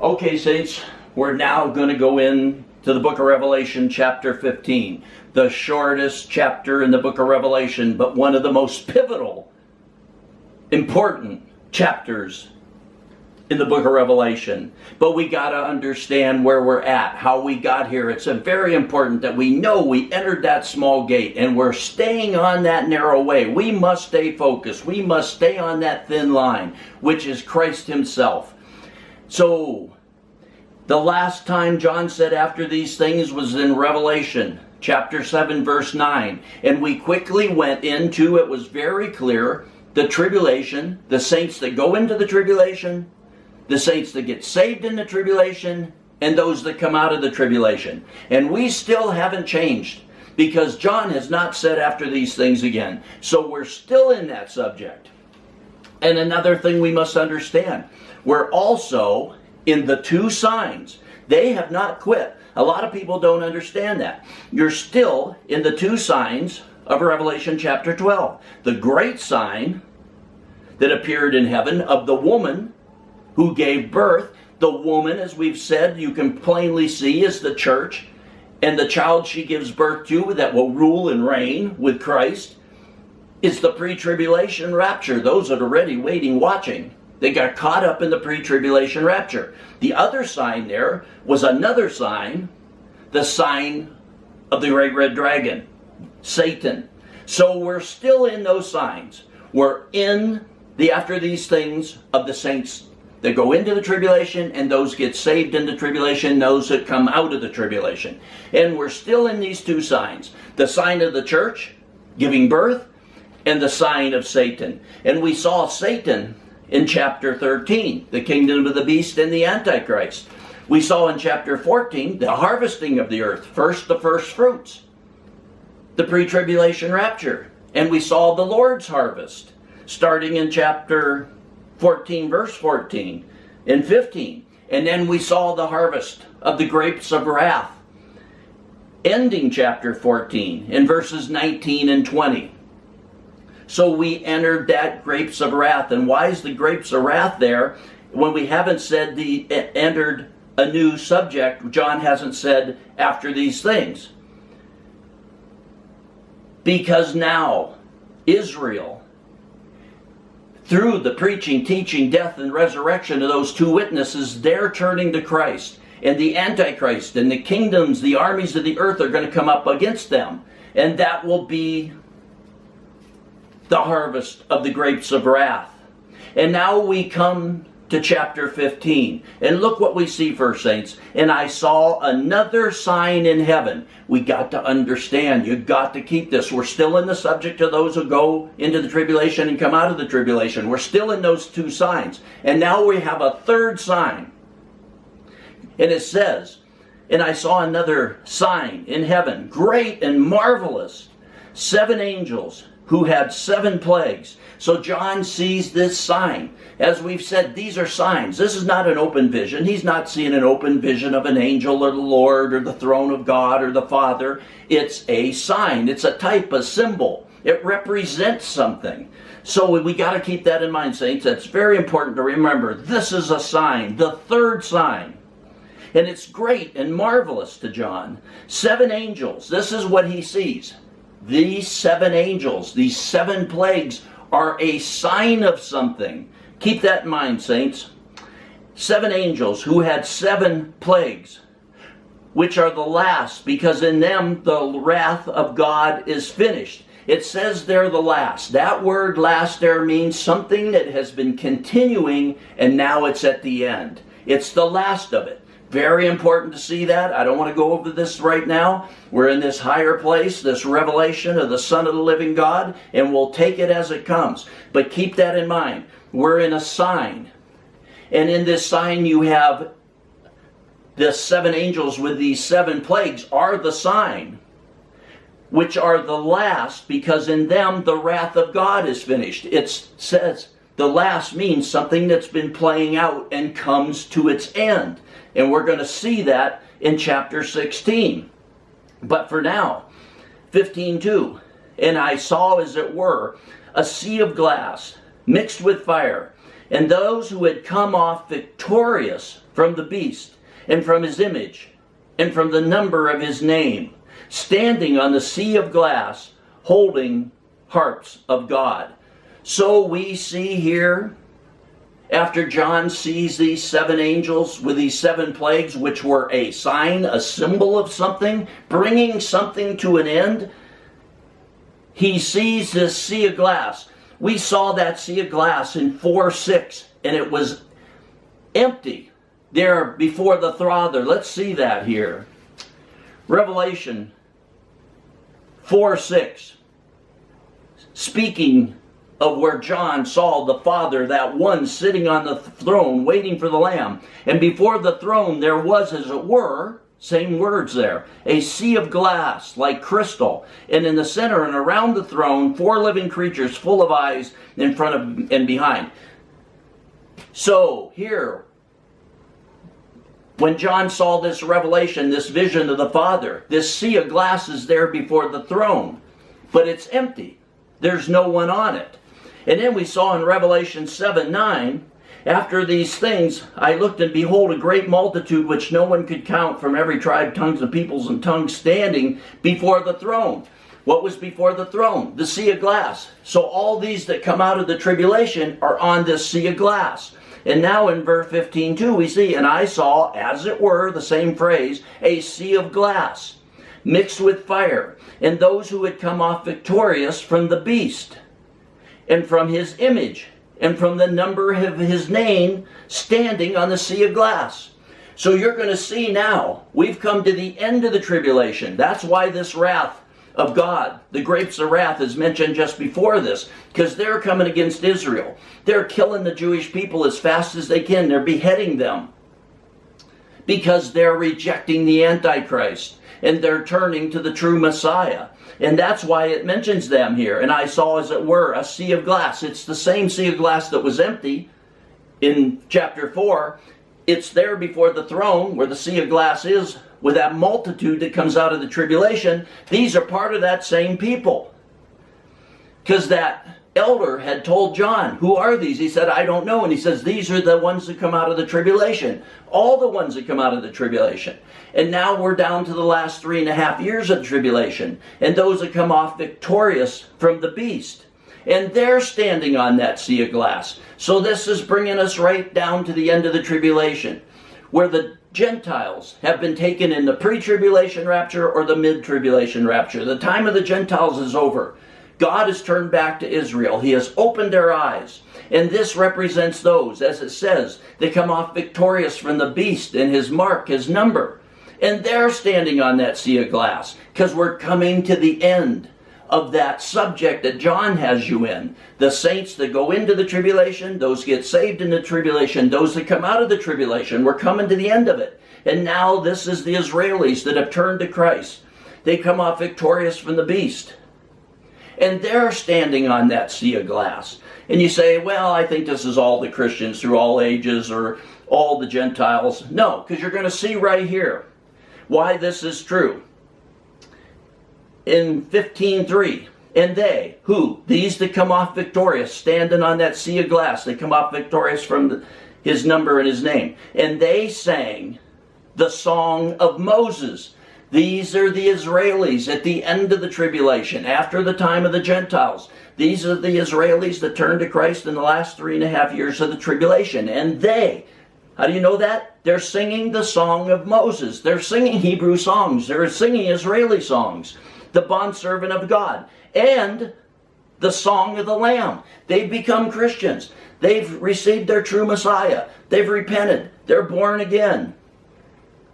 Okay, saints, we're now going to go in to the book of Revelation, chapter 15. The shortest chapter in the book of Revelation, but one of the most pivotal, important chapters in the book of Revelation. But we got to understand where we're at, how we got here. It's very important that we know we entered that small gate and we're staying on that narrow way. We must stay focused. We must stay on that thin line, which is Christ himself. So, the last time John said after these things was in Revelation chapter 7 verse 9. And we quickly went into, it was very clear, the tribulation, the saints that go into the tribulation, the saints that get saved in the tribulation, and those that come out of the tribulation. And we still haven't changed, because John has not said after these things again. So we're still in that subject. And another thing we must understand, we're also in the two signs. They have not quit. A lot of people don't understand that. You're still in the two signs of Revelation chapter 12. The great sign that appeared in heaven of the woman who gave birth. The woman, as we've said, you can plainly see is the church. And the child she gives birth to that will rule and reign with Christ is the pre-tribulation rapture. Those that are ready, waiting, watching. They got caught up in the pre-tribulation rapture. The other sign there was another sign, the sign of the great red dragon, Satan. So we're still in those signs. We're in the after these things of the saints that go into the tribulation and those get saved in the tribulation, those that come out of the tribulation. And we're still in these two signs. The sign of the church giving birth and the sign of Satan. And we saw Satan in chapter 13, the kingdom of the beast and the Antichrist. We saw in chapter 14 the harvesting of the earth, first the first fruits, the pre-tribulation rapture. And we saw the Lord's harvest, starting in chapter 14, verse 14 and 15. And then we saw the harvest of the grapes of wrath, ending chapter 14 in verses 19 and 20. So we entered that grapes of wrath. And why is the grapes of wrath there when we haven't said entered a new subject? John hasn't said after these things. Because now Israel, through the preaching, teaching, death, and resurrection of those two witnesses, they're turning to Christ. And the Antichrist and the kingdoms, the armies of the earth are going to come up against them. And that will be the harvest of the grapes of wrath. And now we come to chapter 15. And look what we see first, saints. And I saw another sign in heaven. We got to understand. You got to keep this. We're still in the subject of those who go into the tribulation and come out of the tribulation. We're still in those two signs. And now we have a third sign. And it says, and I saw another sign in heaven, great and marvelous, 7 angels who had 7 plagues. So John sees this sign. As we've said, these are signs. This is not an open vision. He's not seeing an open vision of an angel or the Lord or the throne of God or the Father. It's a sign. It's a type, a symbol. It represents something. So we got to keep that in mind, saints. That's very important to remember. This is a sign, the third sign. And it's great and marvelous to John. 7 angels. This is what he sees. These 7 angels, these 7 plagues are a sign of something. Keep that in mind, saints. 7 angels who had 7 plagues, which are the last, because in them the wrath of God is finished. It says they're the last. That word last there means something that has been continuing and now it's at the end. It's the last of it. Very important to see that. I don't want to go over this right now. We're in this higher place, this revelation of the Son of the living God, and we'll take it as it comes. But keep that in mind. We're in a sign. And in this sign you have the 7 angels with these 7 plagues are the sign, which are the last, because in them the wrath of God is finished. It says the last means something that's been playing out and comes to its end. And we're going to see that in chapter 16. But for now, 15:2. And I saw, as it were, a sea of glass mixed with fire, and those who had come off victorious from the beast, and from his image, and from the number of his name, standing on the sea of glass, holding harps of God. So we see here, after John sees these 7 angels with these 7 plagues, which were a sign, a symbol of something, bringing something to an end, he sees this sea of glass. We saw that sea of glass in 4:6, and it was empty there before the Father. Let's see that here. Revelation 4:6, speaking of where John saw the Father, that one sitting on the throne waiting for the Lamb. And before the throne there was, as it were, same words there, a sea of glass like crystal. And in the center and around the throne, 4 living creatures full of eyes in front of and behind. So here, when John saw this revelation, this vision of the Father, this sea of glass is there before the throne. But it's empty. There's no one on it. And then we saw in Revelation 7:9, after these things, I looked and behold a great multitude which no one could count, from every tribe, tongues, and peoples and tongues, standing before the throne. What was before the throne? The sea of glass. So all these that come out of the tribulation are on this sea of glass. And now in verse 15:2 we see, and I saw, as it were, the same phrase, a sea of glass mixed with fire, and those who had come off victorious from the beast, and from his image, and from the number of his name, standing on the sea of glass. So you're going to see now, we've come to the end of the tribulation. That's why this wrath of God, the grapes of wrath, is mentioned just before this, because they're coming against Israel. They're killing the Jewish people as fast as they can. They're beheading them because they're rejecting the Antichrist, and they're turning to the true Messiah. And that's why it mentions them here. And I saw, as it were, a sea of glass. It's the same sea of glass that was empty in chapter 4. It's there before the throne, where the sea of glass is, with that multitude that comes out of the tribulation. These are part of that same people. Because that elder had told John, who are these? He said, I don't know. And he says, these are the ones that come out of the tribulation. All the ones that come out of the tribulation. And now we're down to the last 3.5 years of the tribulation. And those that come off victorious from the beast. And they're standing on that sea of glass. So this is bringing us right down to the end of the tribulation, where the Gentiles have been taken in the pre-tribulation rapture or the mid-tribulation rapture. The time of the Gentiles is over. God has turned back to Israel. He has opened their eyes. And this represents those, as it says, they come off victorious from the beast and his mark, his number. And they're standing on that sea of glass, because we're coming to the end of that subject that John has you in. The saints that go into the tribulation, those get saved in the tribulation, those that come out of the tribulation, we're coming to the end of it. And now this is the Israelis that have turned to Christ. They come off victorious from the beast. And they're standing on that sea of glass. And you say, well, I think this is all the Christians through all ages, or all the Gentiles. No, because you're going to see right here why this is true. In 15:3, and they, who? These that come off victorious, standing on that sea of glass, they come off victorious from his number and his name. And they sang the song of Moses. These are the Israelis at the end of the tribulation, after the time of the Gentiles. These are the Israelis that turned to Christ in the last 3.5 years of the tribulation. And they, how do you know that? They're singing the song of Moses. They're singing Hebrew songs. They're singing Israeli songs. The bondservant of God. And the song of the Lamb. They've become Christians. They've received their true Messiah. They've repented. They're born again.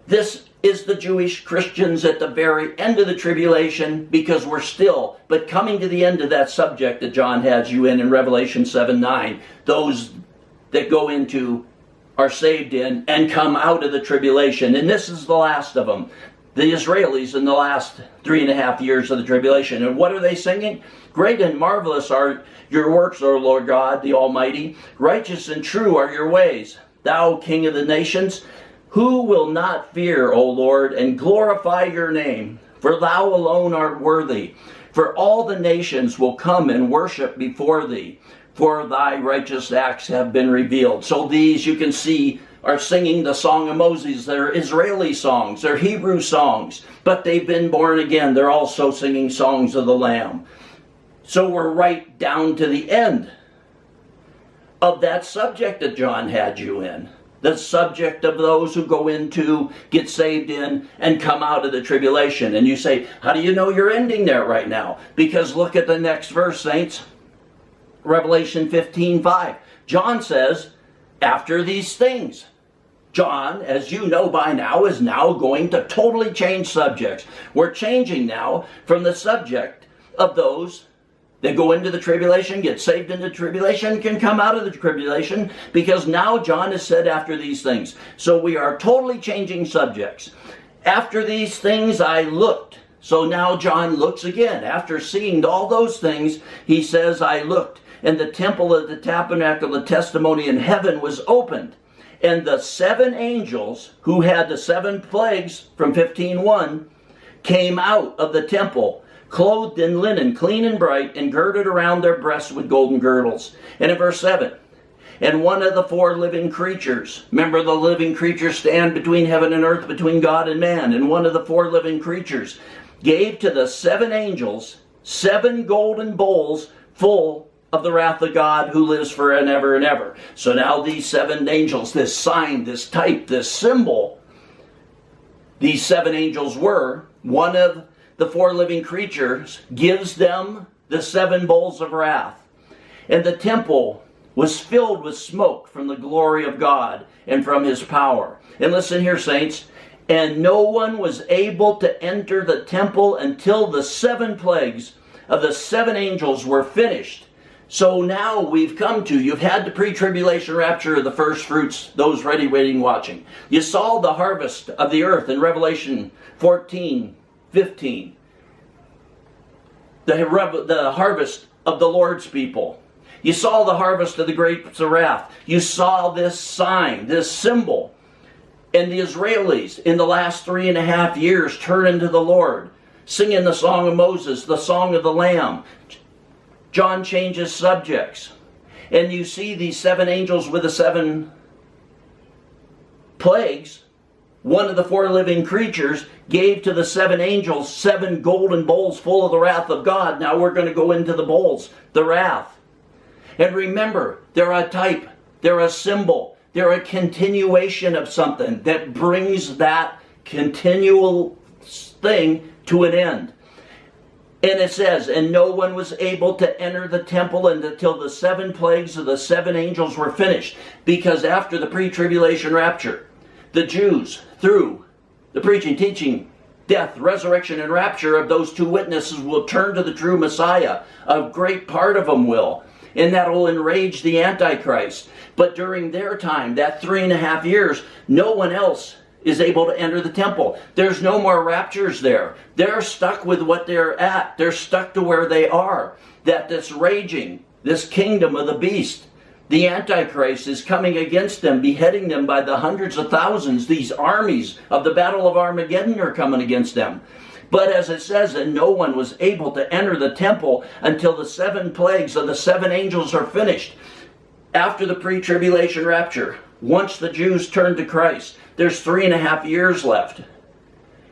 This is the Jewish Christians at the very end of the tribulation, because we're still, but coming to the end of that subject that John has you in Revelation 7:9. Those that go into, are saved in, and come out of the tribulation. And this is the last of them. The Israelis in the last 3.5 years of the tribulation. And what are they singing? Great and marvelous are your works, O Lord God, the Almighty. Righteous and true are your ways, thou King of the nations. Who will not fear, O Lord, and glorify your name? For thou alone art worthy. For all the nations will come and worship before thee. for thy righteous acts have been revealed. So these, you can see, are singing the Song of Moses. They're Israeli songs, they're Hebrew songs, but they've been born again. They're also singing songs of the Lamb. So we're right down to the end of that subject that John had you in. The subject of those who go into, get saved in, and come out of the tribulation. And you say, how do you know you're ending there right now? Because look at the next verse, saints. Revelation 15:5. John says, after these things. John, as you know by now, is now going to totally change subjects. We're changing now from the subject of those that go into the tribulation, get saved in the tribulation, can come out of the tribulation, because now John has said after these things. So we are totally changing subjects. After these things I looked. So now John looks again. After seeing all those things, he says, I looked, and the temple of the tabernacle of testimony in heaven was opened. And the 7 angels who had the 7 plagues from 15:1 came out of the temple, clothed in linen, clean and bright, and girded around their breasts with golden girdles. And in verse 7, and one of the 4 living creatures, remember the living creatures stand between heaven and earth, between God and man, and one of the 4 living creatures gave to the 7 angels 7 golden bowls full of the wrath of God who lives forever and ever. So now these 7 angels, this sign, this type, this symbol, these 7 angels were, one of the 4 living creatures gives them the 7 bowls of wrath. And the temple was filled with smoke from the glory of God and from his power. And listen here, saints, and no one was able to enter the temple until the 7 plagues of the 7 angels were finished. So now we've come to, you've had the pre-tribulation rapture of the first fruits, those ready, waiting, watching. You saw the harvest of the earth in Revelation 14:15. The harvest of the Lord's people. You saw the harvest of the grapes of wrath. You saw this sign, this symbol. And the Israelis in the last 3.5 years turn into the Lord, singing the Song of Moses, the Song of the Lamb. John changes subjects. And you see these 7 angels with the 7 plagues. One of the 4 living creatures gave to the 7 angels 7 golden bowls full of the wrath of God. Now we're going to go into the bowls, the wrath. And remember, they're a type, they're a symbol, they're a continuation of something that brings that continual thing to an end. And it says, and no one was able to enter the temple until the 7 plagues of the 7 angels were finished. Because after the pre-tribulation rapture, the Jews, through the preaching, teaching, death, resurrection, and rapture of those 2 witnesses, will turn to the true Messiah. A great part of them will. And that will enrage the Antichrist. But during their time, that 3.5 years, no one else is able to enter the temple. There's no more raptures there. They're stuck with what they're at. They're stuck to where they are. That this raging, this kingdom of the beast, the Antichrist is coming against them, beheading them by the hundreds of thousands. These armies of the Battle of Armageddon are coming against them. But as it says, and no one was able to enter the temple until the 7 plagues of the 7 angels are finished. After the pre-tribulation rapture, once the Jews turn to Christ, there's 3.5 years left.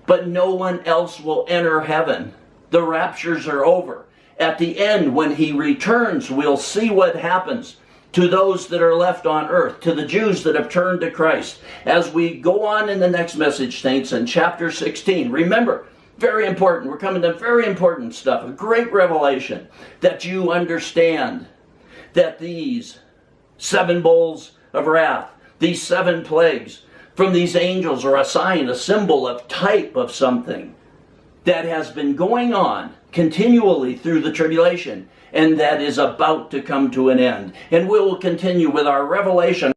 But no one else will enter heaven. The raptures are over. At the end, when he returns, we'll see what happens to those that are left on earth, to the Jews that have turned to Christ. As we go on in the next message, saints, in chapter 16, remember, very important, we're coming to very important stuff, a great revelation, that you understand that these 7 bowls of wrath, these 7 plagues from these angels are a sign, a symbol, a type of something that has been going on continually through the tribulation and that is about to come to an end. And we will continue with our revelation.